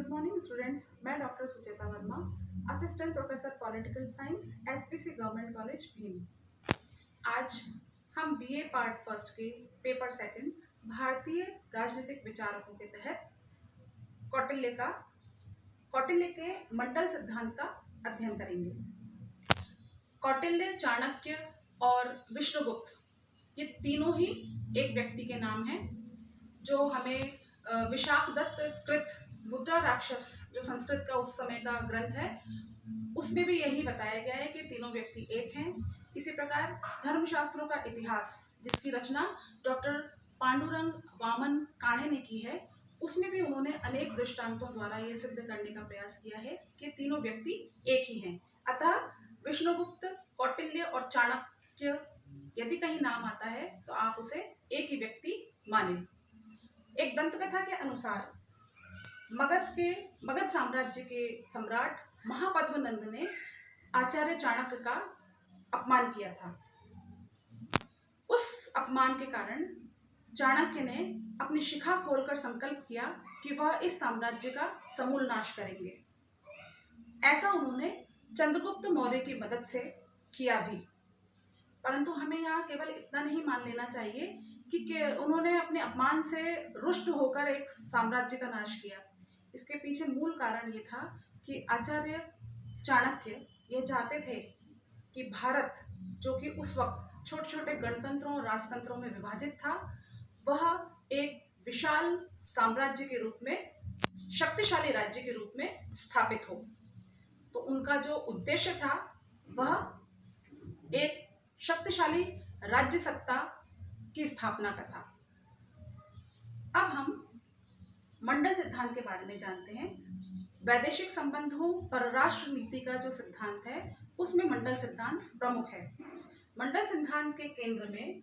Good morning students, मैं doctor Sucheta Verma, assistant professor political science, SPC government college Bhim. आज हम BA part first के paper second भारतीय राजनीतिक विचारकों के तहत कौटिल्य के मंडल सिद्धांत का अध्ययन करेंगे। कौटिल्य, चाणक्य और विष्णुगुप्त ये तीनों ही एक व्यक्ति के नाम हैं जो हमें विशाखदत्त कृत मुद्रा राक्षस, जो संस्कृत का उस समय का ग्रंथ है, उसमें भी यही बताया गया है कि तीनों व्यक्ति एक हैं। इसी प्रकार धर्मशास्त्रों का इतिहास, जिसकी रचना डॉक्टर पांडुरंग वामन काणे ने की है, उसमें भी उन्होंने अनेक दृष्टांतों द्वारा ये सिद्ध करने का प्रयास किया है कि तीनों व्यक्ति एक ही हैं। अतः विष्णुगुप्त, कौटिल्य और चाणक्य यदि कहीं नाम आता है तो आप उसे एक ही व्यक्ति माने। एक दंतकथा के अनुसार मगध साम्राज्य के सम्राट महापद्मनंद ने आचार्य चाणक्य का अपमान किया था। उस अपमान के कारण चाणक्य ने अपनी शिखा खोलकर संकल्प किया कि वह इस साम्राज्य का समूल नाश करेंगे। ऐसा उन्होंने चंद्रगुप्त मौर्य की मदद से किया भी। परंतु हमें यहाँ केवल इतना नहीं मान लेना चाहिए कि उन्होंने अपने अपमान से रुष्ट होकर एक साम्राज्य का नाश किया। इसके पीछे मूल कारण ये था कि आचार्य चाणक्य ये चाहते थे कि भारत, जो कि उस वक्त छोटे छोटे गणतंत्रों और राजतंत्रों में विभाजित था, वह एक विशाल साम्राज्य के रूप में, शक्तिशाली राज्य के रूप में स्थापित हो। तो उनका जो उद्देश्य था वह एक शक्तिशाली राज्य सत्ता की स्थापना का था। अब हम मंडल सिद्धांत के बारे में जानते हैं। वैदेशिक संबंधों, परराष्ट्र नीति का जो सिद्धांत है, उसमें मंडल सिद्धांत प्रमुख है। मंडल सिद्धांत के केंद्र में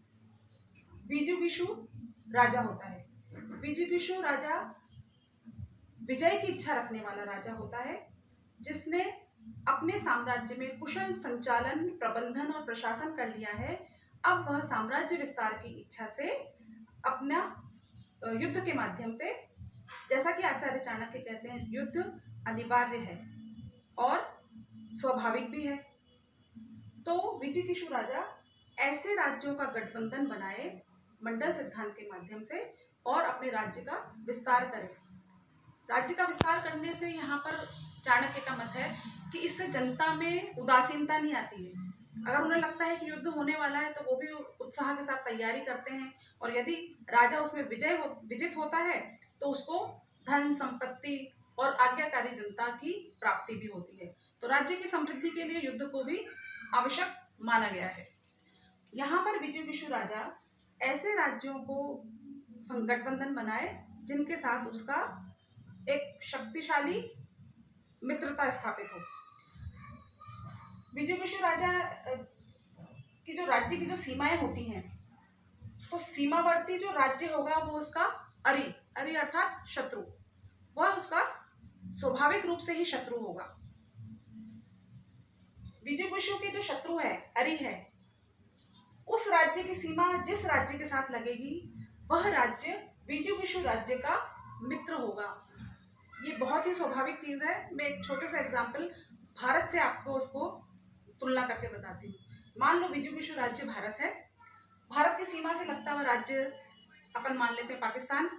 विजिगीषु राजा होता है। विजिगीषु राजा विजय की इच्छा रखने वाला राजा होता है, जिसने अपने साम्राज्य में कुशल संचालन, प्रबंधन और प्रशासन कर लिया है। अब वह साम्राज्य विस्तार की इच्छा से अपना युद्ध के माध्यम से, जैसा कि आचार्य चाणक्य कहते हैं, युद्ध अनिवार्य है और स्वाभाविक भी है। तो विजिगीषु राजा ऐसे राज्यों का गठबंधन बनाए मंडल सिद्धांत के माध्यम से और अपने राज्य का विस्तार करे। राज्य का विस्तार करने से यहाँ पर चाणक्य का मत है कि इससे जनता में उदासीनता नहीं आती है। अगर उन्हें लगता है कि युद्ध होने वाला है तो वो भी उत्साह के साथ तैयारी करते हैं, और यदि राजा उसमें विजित होता है तो उसको धन, संपत्ति और आज्ञाकारी जनता की प्राप्ति भी होती है। तो राज्य की समृद्धि के लिए युद्ध को भी आवश्यक माना गया है। यहाँ पर विजिगीषु राजा ऐसे राज्यों को गठबंधन बनाए जिनके साथ उसका एक शक्तिशाली मित्रता स्थापित हो। विजिगीषु राजा की जो राज्य की जो सीमाएं होती हैं, तो सीमावर्ती जो राज्य होगा वो उसका अरि अर्थात शत्रु, वह उसका स्वाभाविक रूप से ही शत्रु होगा। विजिगीषु के जो शत्रु है, अरि है, उस राज्य की सीमा जिस राज्य के साथ लगेगी वह राज्य विजिगीषु राज्य का मित्र होगा। ये बहुत ही स्वाभाविक चीज है। मैं एक छोटे सा एग्जाम्पल भारत से आपको उसको तुलना करके बताती हूँ। मान लो विजिगीषु राज्य भारत है। भारत की सीमा से लगता हुआ राज्य अपन मान लेते हैं पाकिस्तान।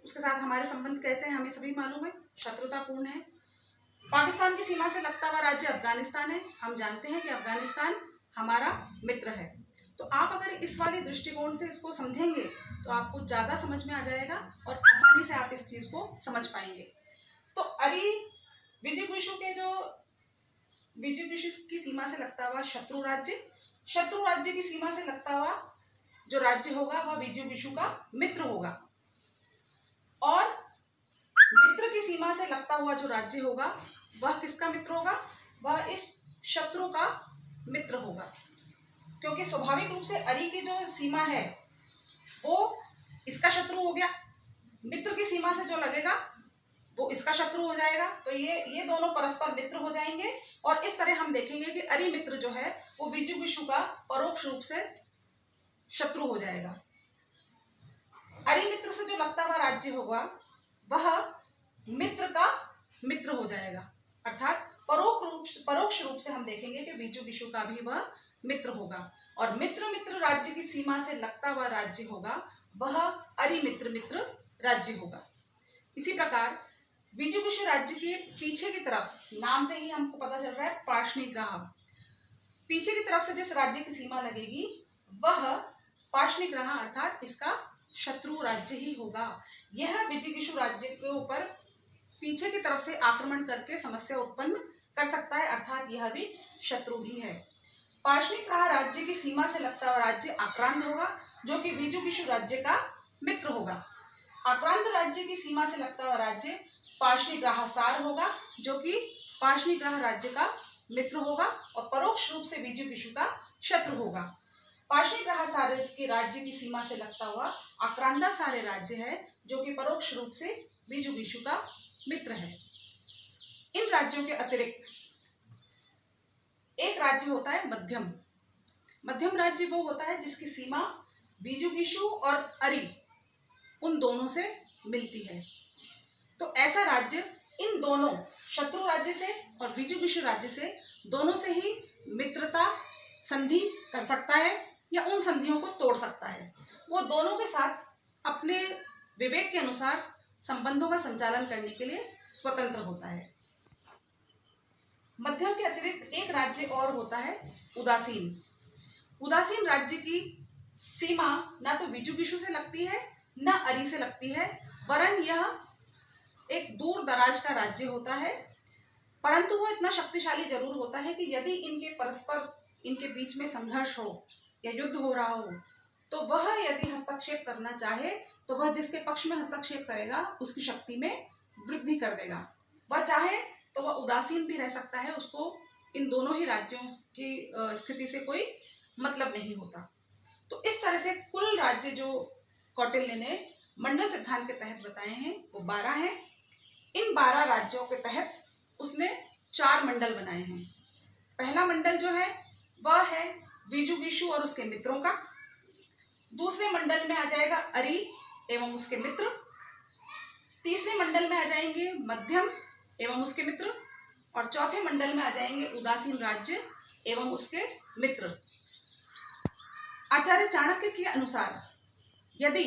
उसके साथ हमारे संबंध कैसे हैं हमें सभी मालूम है, शत्रुतापूर्ण है। पाकिस्तान की सीमा से लगता हुआ राज्य अफगानिस्तान है। हम जानते हैं कि अफगानिस्तान हमारा मित्र है। तो आप अगर इस वाले दृष्टिकोण से इसको समझेंगे तो आपको ज्यादा समझ में आ जाएगा और आसानी से आप इस चीज को समझ पाएंगे। तो विजिगीषु की सीमा से लगता हुआ शत्रु राज्य की सीमा से लगता हुआ जो राज्य होगा वह विजिगीषु का मित्र होगा, और मित्र की सीमा से लगता हुआ जो राज्य होगा वह किसका मित्र होगा? वह इस शत्रु का मित्र होगा। क्योंकि स्वाभाविक रूप से अरि की जो सीमा है वो इसका शत्रु हो गया, मित्र की सीमा से जो लगेगा वो इसका शत्रु हो जाएगा। तो ये दोनों परस्पर मित्र हो जाएंगे, और इस तरह हम देखेंगे कि अरि मित्र जो है वो विजिगीषु का परोक्ष रूप से शत्रु हो जाएगा। अरि मित्र से जो लगता हुआ राज्य होगा वह मित्र का मित्र हो जाएगा, अर्थात परोक्ष रूप से हम देखेंगे कि विजु का भी वह मित्र होगा। और मित्र राज्य की सीमा से लगता हुआ राज्य होगा वह मित्र राज्य होगा। इसी प्रकार विजु राज्य के पीछे की तरफ, नाम से ही हमको पता चल रहा है पार्ष्णिग्राह, पीछे की तरफ से जिस राज्य की सीमा लगेगी वह पार्ष्णिग्राह अर्थात इसका शत्रु राज्य ही होगा। यह विजु राज्य के ऊपर पीछे की तरफ से आक्रमण करके समस्या उत्पन्न कर सकता है, अर्थात यह भी शत्रु ही है। पार्ष्णिग्राह राज्य की सीमा से लगता हुआ राज्य आक्रांत होगा, जो कि विजु राज्य का मित्र होगा। आक्रांत राज्य की सीमा से लगता हुआ राज्य पार्ष्णिग्राह सार होगा, जो कि पार्ष्णिग्राह राज्य का मित्र होगा और परोक्ष रूप से विजु का शत्रु होगा। पार्ष्णिग्राह सार के राज्य की सीमा से लगता हुआ आक्रांता सारे राज्य है, जो कि परोक्ष रूप से विजु का मित्र है। इन राज्यों के अतिरिक्त एक राज्य होता है मध्यम। मध्यम राज्य वो होता है जिसकी सीमा विजु और अरि उन दोनों से मिलती है। तो ऐसा राज्य इन दोनों शत्रु राज्य से और विजु राज्य से दोनों से ही मित्रता संधि कर सकता है या उन संधियों को तोड़ सकता है। वो दोनों के साथ अपने विवेक के अनुसार संबंधों का संचालन करने के लिए स्वतंत्र होता है। मध्यम के अतिरिक्त एक राज्य और होता है उदासीन। उदासीन राज्य की सीमा ना तो विजु से लगती है न अरि से लगती है, वरन यह एक दूर दराज का राज्य होता है, परंतु वो इतना शक्तिशाली जरूर होता है कि यदि इनके बीच में संघर्ष हो या युद्ध हो रहा हो तो वह यदि हस्तक्षेप करना चाहे तो वह जिसके पक्ष में हस्तक्षेप करेगा उसकी शक्ति में वृद्धि कर देगा। वह चाहे तो वह उदासीन भी रह सकता है, उसको इन दोनों ही राज्यों की स्थिति से कोई मतलब नहीं होता। तो इस तरह से कुल राज्य जो कौटिल्य ने मंडल सिद्धांत के तहत बताए हैं वो 12 हैं। इन 12 राज्यों के तहत उसने 4 मंडल बनाए हैं। पहला मंडल जो है वह है विजु और उसके मित्रों का। दूसरे मंडल में आ जाएगा अरि एवं उसके मित्र। तीसरे मंडल में आ जाएंगे मध्यम एवं उसके मित्र और चौथे मंडल में आ जाएंगे उदासीन राज्य एवं उसके मित्र। आचार्य चाणक्य के अनुसार यदि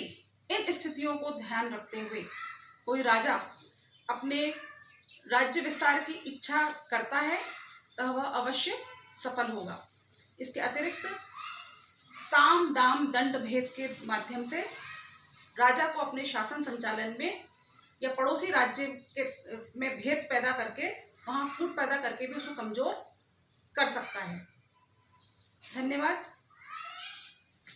इन स्थितियों को ध्यान रखते हुए कोई राजा अपने राज्य विस्तार की इच्छा करता है तो वह अवश्य सफल होगा। इसके अतिरिक्त साम दाम दंड भेद के माध्यम से राजा को अपने शासन संचालन में या पड़ोसी राज्य में भेद पैदा करके वहां फूट पैदा करके भी उसको कमजोर कर सकता है। धन्यवाद।